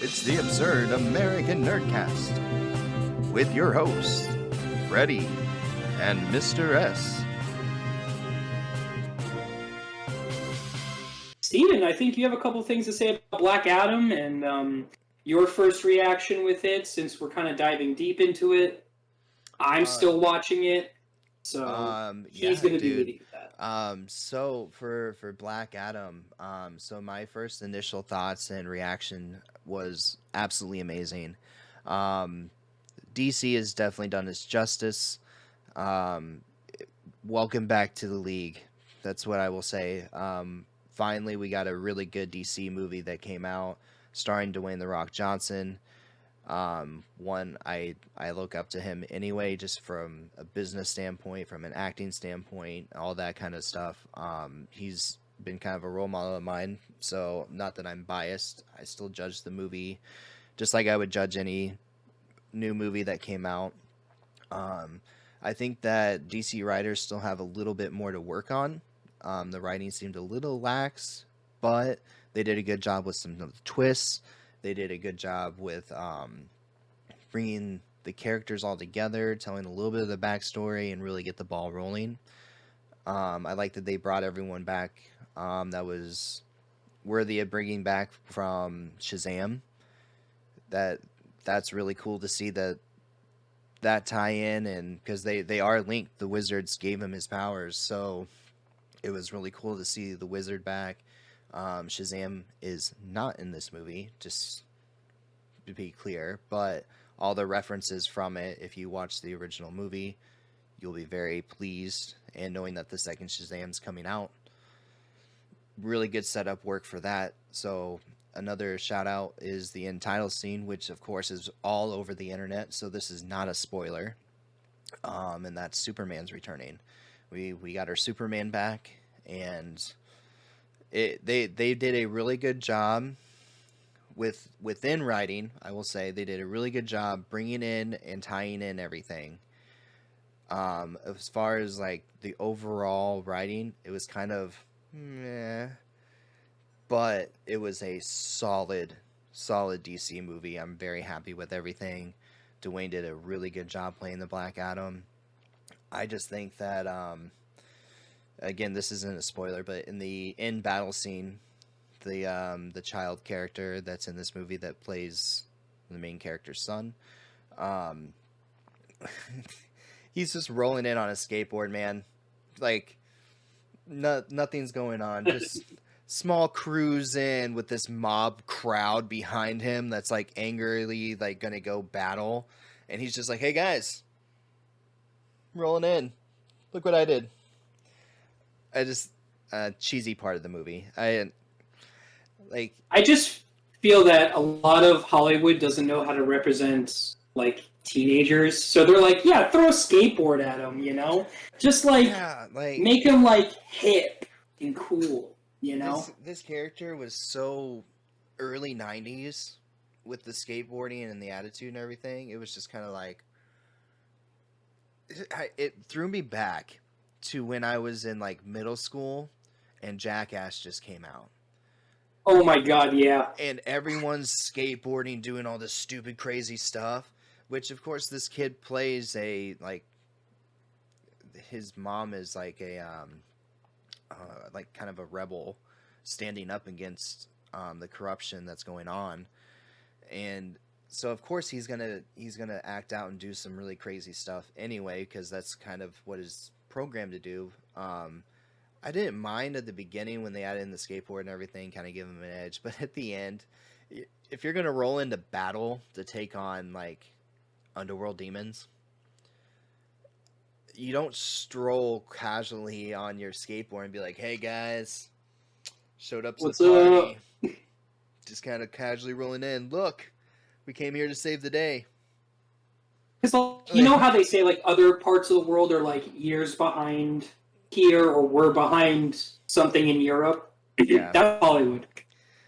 It's the Absurd American Nerdcast with your hosts, Freddie and Mr. S. Steven, I think you have a couple things to say about Black Adam and your first reaction with it, since we're kind of diving deep into it. I'm still watching it, so he's going to be leading that. So for Black Adam, so my first initial thoughts and reaction was absolutely amazing. DC has definitely done its justice. Welcome back to the league. That's what I will say. Finally, we got a really good DC movie that came out starring Dwayne "The Rock" Johnson. One, I look up to him anyway, just from a business standpoint, from an acting standpoint, all that kind of stuff. He's been kind of a role model of mine, so not that I'm biased. I still judge the movie just like I would judge any new movie that came out. I think that DC writers still have a little bit more to work on. The writing seemed a little lax, but they did a good job with some of the twists. They did a good job with bringing the characters all together, telling a little bit of the backstory, and really get the ball rolling. I like that they brought everyone back that was worthy of bringing back from Shazam. That's really cool to see that tie-in, and because they are linked. The Wizards gave him his powers, so it was really cool to see the Wizard back. Shazam is not in this movie, just to be clear, but all the references from it, if you watch the original movie, you'll be very pleased, and knowing that the second Shazam's coming out, really good setup work for that. So another shout out is the end title scene, which of course is all over the internet, so this is not a spoiler. And that's Superman's returning. We got our Superman back, and they did a really good job within writing. I will say they did a really good job bringing in and tying in everything. As far as like the overall writing, it was kind of meh, but it was a solid DC movie. I'm very happy with everything. Dwayne did a really good job playing the Black Adam. I just think that, again, this isn't a spoiler, but in the end battle scene, the child character that's in this movie that plays the main character's son, he's just rolling in on a skateboard, man. Like, nothing's going on. Just small cruise in with this mob crowd behind him that's like angrily like gonna go battle, and he's just like, "Hey guys, rolling in. Look what I did." I just cheesy part of the movie. I just feel that a lot of Hollywood doesn't know how to represent like teenagers, so they're like, yeah, throw a skateboard at them, just make them like hip and cool, This character was so early 90s with the skateboarding and the attitude and everything. It was just kind of like, it threw me back to when I was in like middle school and Jackass just came out. Oh my god, yeah. And everyone's skateboarding, doing all this stupid, crazy stuff, which of course this kid plays his mom is like a, like kind of a rebel standing up against the corruption that's going on. And so of course he's gonna act out and do some really crazy stuff anyway, because that's kind of what is programmed to do. I didn't mind at the beginning when they added in the skateboard and everything, kind of give him an edge, but at the end, if you're gonna roll into battle to take on like underworld demons, you don't stroll casually on your skateboard and be like, "Hey guys, showed up to What's the party." up? Just kind of casually rolling in. Look, we came here to save the day. Because you know how they say like other parts of the world are like years behind here, or we're behind something in Europe. Yeah. That's Hollywood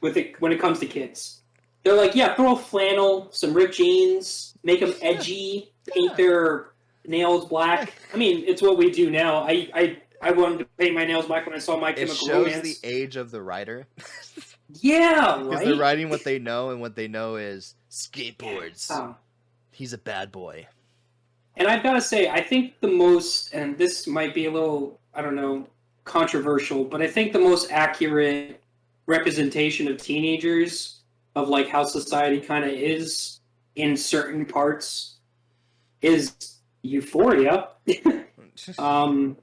when it comes to kids. They're like, yeah, throw a flannel, some ripped jeans, make them edgy, paint their nails black. I mean, it's what we do now. I wanted to paint my nails black when I saw My Chemical Romance. It shows the age of the writer. Yeah, Because they're right. riding what they know, and what they know is skateboards. Yeah. He's a bad boy. And I've got to say, I think the most, and this might be a little, I don't know, controversial, but I think the most accurate representation of teenagers, of like how society kind of is in certain parts, is Euphoria. um,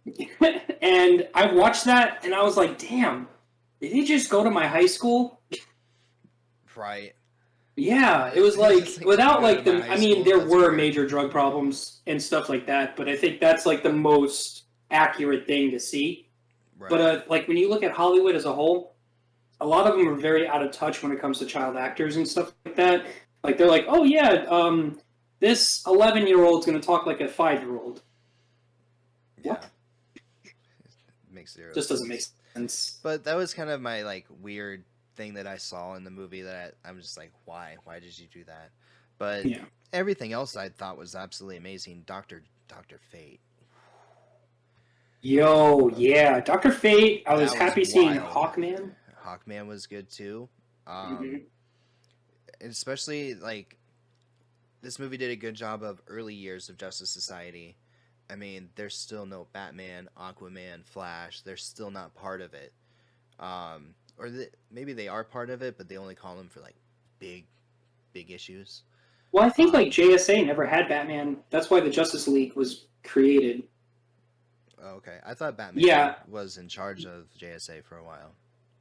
and I watched that and I was like, damn, did he just go to my high school? Right. Yeah, it was It's like like, did you without go to like my the. high I mean, school? there That's were weird. major drug problems and stuff like that, but I think that's like the most accurate thing to see. But Right. like when you look at Hollywood as a whole, a lot of them are very out of touch when it comes to child actors and stuff like that. Like they're like, oh yeah, this 11-year-old's going to talk like a 5-year-old. Yeah. What? Makes zero Just doesn't make sense. sense. But that was kind of my like weird thing that I saw in the movie that I'm just like, why? Why did you do that? But Yeah. everything else I thought was absolutely amazing. Doctor Fate. Yo, yeah, Dr. Fate. I was That was happy seeing wild. Hawkman. Hawkman was good too. Mm-hmm. Especially like this movie did a good job of early years of Justice Society. I mean, there's still no Batman, Aquaman, Flash. They're still not part of it. Maybe they are part of it, but they only call them for like big, big issues. Well, I think like Um, JSA never had Batman. That's why the Justice League was created. okay, I thought Batman Yeah, was in charge of JSA for a while.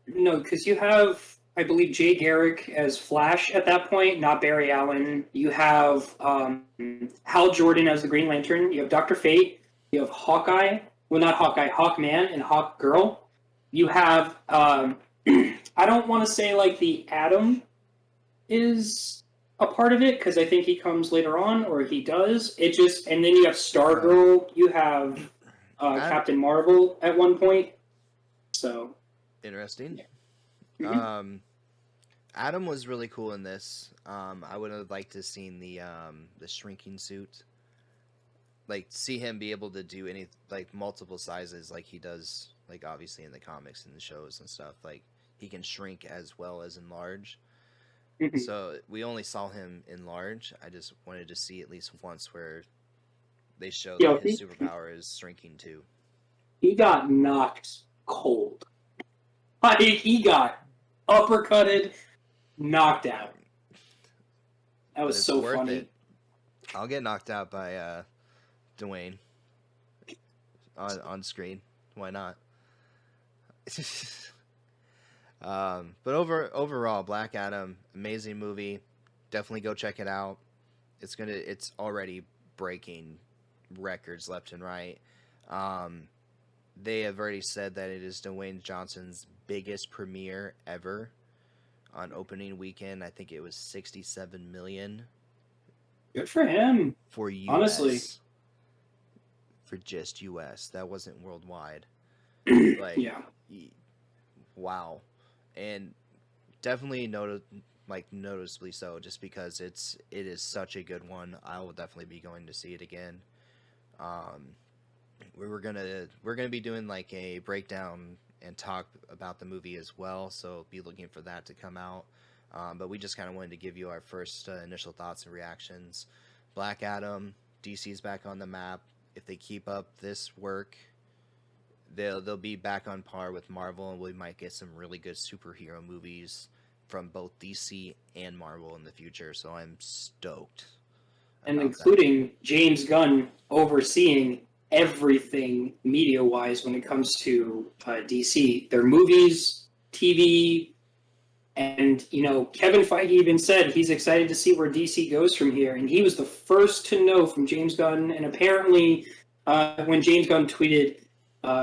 no, because you have, I believe, Jay Garrick as Flash at that point, not Barry Allen. You have Hal Jordan as the Green Lantern. You have Doctor Fate. You have Hawkeye. Well, not Hawkeye, Hawkman and Hawkgirl. You have, I don't want to say like the Atom is a part of it because I think he comes later on, or he does. It just, and then you have Uh, Stargirl. You have Ad- Captain Marvel at one point. So Interesting. yeah. Mm-hmm. Um, Adam was really cool in this. I would have liked to seen the shrinking suit, like see him be able to do any like multiple sizes like he does, like obviously in the comics and the shows and stuff. Like he can shrink as well as enlarge. Mm-hmm. So we only saw him enlarge. I just wanted to see at least once where they show that Yo, his superpower is shrinking too. he got knocked cold. Like he got uppercutted, knocked out. That But was it's so worth it. funny. I'll get knocked out by Dwayne on screen. Why not? But overall, Black Adam, amazing movie. Definitely go check it out. It's already breaking records left and right. Um, they have already said that it is Dwayne Johnson's biggest premiere ever on opening weekend. I think it was 67 million Good for him, for honestly. US, for just US. That wasn't worldwide. Like, Yeah. wow. And definitely noticeably so, just because it is such a good one. I will definitely be going to see it again. Um, we're gonna be doing like a breakdown and talk about the movie as well, so be looking for that to come out. But we just kind of wanted to give you our first initial thoughts and reactions. Black Adam, DC's back on the map. If they keep up this work, they'll be back on par with Marvel, and we might get some really good superhero movies from both DC and Marvel in the future. So I'm stoked And about that. including James Gunn overseeing everything media wise when it comes to DC, their movies, TV, and Kevin Feige even said he's excited to see where DC goes from here, and he was the first to know from James Gunn. And apparently, when James Gunn tweeted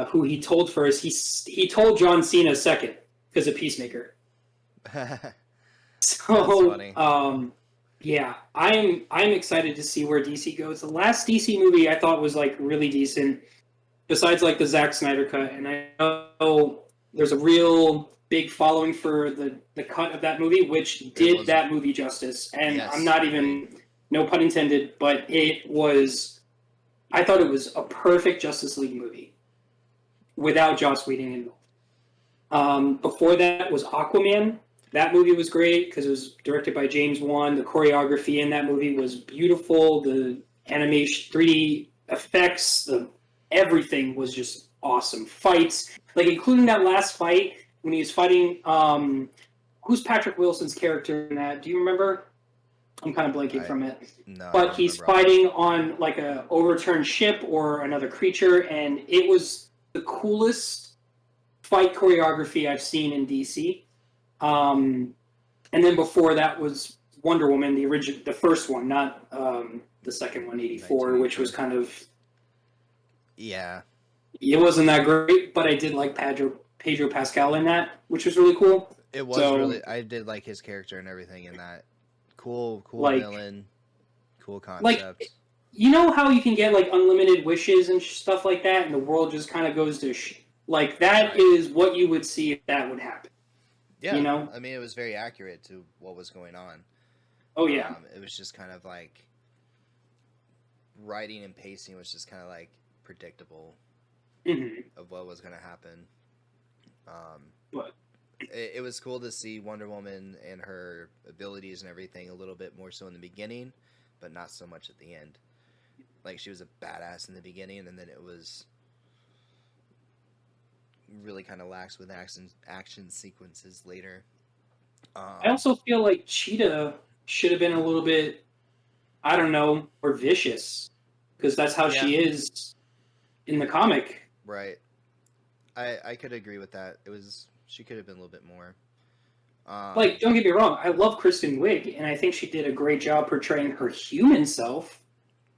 who he told first, he told John Cena second because of Peacemaker. That's So, funny. yeah, I'm excited to see where DC goes. The last DC movie I thought was like really decent, besides like the Zack Snyder cut, and I know there's a real big following for the cut of that movie, which It did was, that movie justice. And I'm yes, not agreed. even, no pun intended, but it was. I thought it was a perfect Justice League movie without Joss Whedon involved. Before that was Aquaman. That movie was great because it was directed by James Wan. The choreography in that movie was beautiful. The animation, 3D effects, everything was just awesome. Fights, like including that last fight when he was fighting. Who's Patrick Wilson's character in that? Do you remember? I'm kind of blanking I from it. no, I But don't he's remember off. fighting on like a overturned ship or another creature, and it was the coolest fight choreography I've seen in DC. And then before that was Wonder Woman, the first one, not the second one, 84, which was 1984. kind of, Yeah, it wasn't that great, but I did like Pedro Pascal in that, which was really cool. it was So, really. I did like his character and everything in that. Cool like, villain, cool like concept. you know how you can get like unlimited wishes and stuff like that, and the world just kind of goes to like that Right. is what you would see if that would happen. You Yeah, know? I mean, it was very accurate to what was going on. Oh yeah. It was just kind of like writing and pacing was just kind of like predictable Hmm. of what was going to happen. Um, But it was cool to see Wonder Woman and her abilities and everything a little bit more so in the beginning, but not so much at the end. Like she was a badass in the beginning, and then it was really kind of lax with action sequences later. I Um, also feel like Cheetah should have been a little bit, I don't know, more vicious because that's how yeah, she is in the comic. right. I could agree with that. It was she could have been a little bit more. Like, Um, don't get me wrong, I love Kristen Wiig, and I think she did a great job portraying her human self.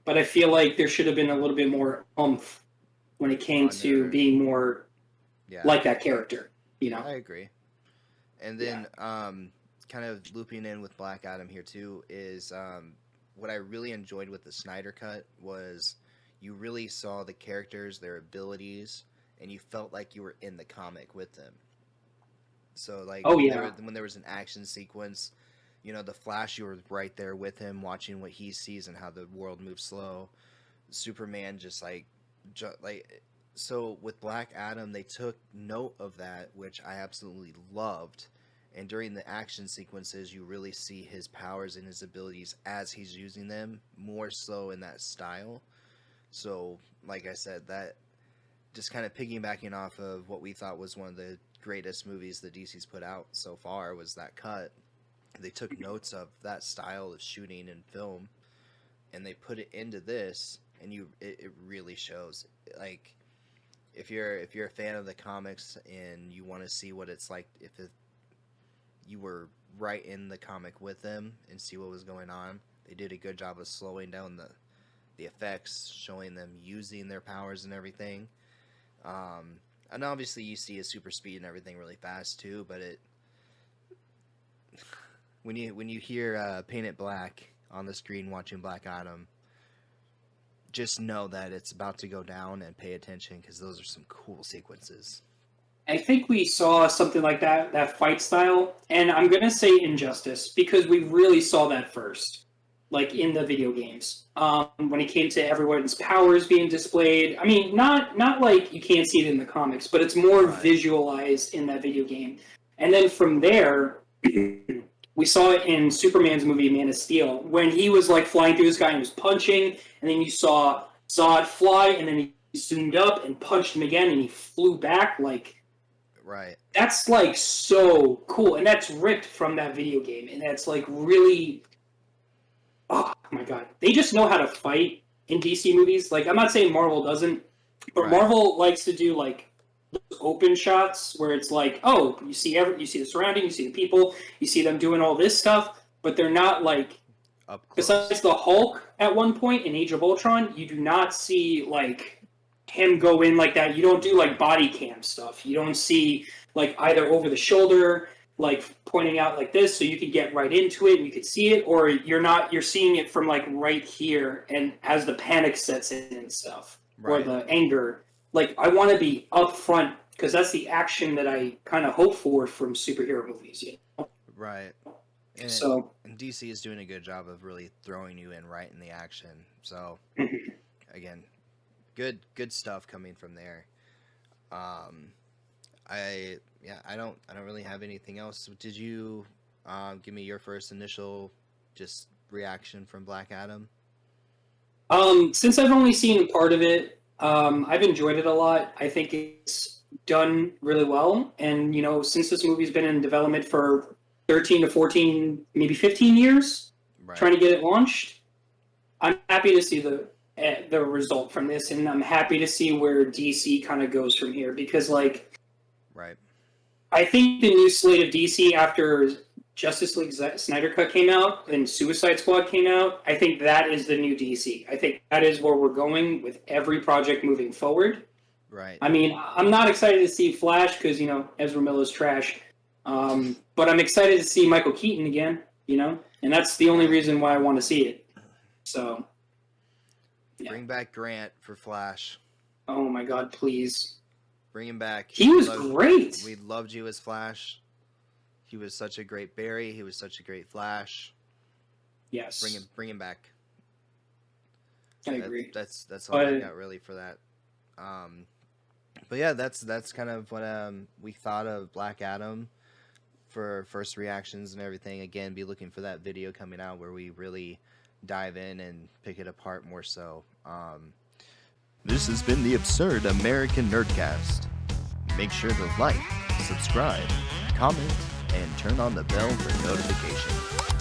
But I feel like there should have been a little bit more oomph when it came on to her, being more yeah, like that character. You know? I agree. And Yeah. then kind of looping in with Black Adam here too is what I really enjoyed with the Snyder cut was you really saw the characters, their abilities, and you felt like you were in the comic with them. So like Oh yeah. when there was an action sequence, you know, the Flash, you were right there with him, watching what he sees and how the world moves slow. Superman just like so with Black Adam, they took note of that, which I absolutely loved. And during the action sequences, you really see his powers and his abilities as he's using them, more so in that style. So, like I said, that just kind of piggybacking off of what we thought was one of the greatest movies that DC's put out so far was that cut. They took notes of that style of shooting and film, and they put it into this, and it really shows. Like if you're a fan of the comics and you want to see what it's like you were right in the comic with them and see what was going on, they did a good job of slowing down the effects, showing them using their powers and everything. And obviously you see a super speed and everything really fast too, but it when you hear Paint It Black on the screen watching Black Adam, just know that it's about to go down and pay attention because those are some cool sequences. I think we saw something like that fight style, and I'm gonna say Injustice because we really saw that first, like in the video games. When it came to everyone's powers being displayed, I mean, not like you can't see it in the comics, but it's more Right. visualized in that video game. And then from there, we saw it in Superman's movie Man of Steel when he was like flying through the sky and was punching, and then you saw Zod fly, and then he zoomed up and punched him again, and he flew back like Right. that's like so cool, and that's ripped from that video game, and that's like really, oh my god, they just know how to fight in DC movies. Like I'm not saying Marvel doesn't, but Right. Marvel likes to do like open shots where it's like, oh, you see the surrounding, you see the people, you see them doing all this stuff, but they're not like, Up close. besides the Hulk at one point in Age of Ultron, you do not see like him go in like that. You don't do like body cam stuff. You don't see like either over the shoulder, like pointing out like this, so you could get right into it and you could see it, or you're seeing it from like right here, and as the panic sets in and stuff, or Right. the anger. Like I want to be up front because that's the action that I kind of hope for from superhero movies. You know? Right. And, So and DC is doing a good job of really throwing you in right in the action. So again, good stuff coming from there. Um, I don't really have anything else. Did you give me your first initial just reaction from Black Adam? Since I've only seen part of it, I've enjoyed it a lot. I think it's done really well. And, since this movie's been in development for 13 to 14, maybe 15 years, Right. trying to get it launched, I'm happy to see the result from this, and I'm happy to see where DC kind of goes from here, because Right. I think the new slate of DC after Justice League Snyder Cut came out and Suicide Squad came out, I think that is the new DC. I think that is where we're going with every project moving forward. Right. I mean, I'm not excited to see Flash because, Ezra Miller's trash. But I'm excited to see Michael Keaton again, and that's the only reason why I want to see it. So, yeah. Bring back Grant for Flash. Oh my God, please. Bring him back. He was great. We loved you as Flash. He was such a great Barry. He was such a great Flash. Yes. Bring him back. I agree. That's all I got really for that. But yeah, that's kind of what we thought of Black Adam for first reactions and everything. Again, be looking for that video coming out where we really dive in and pick it apart more so. This has been the Absurd American Nerdcast. Make sure to like, subscribe, comment, and turn on the bell for notification.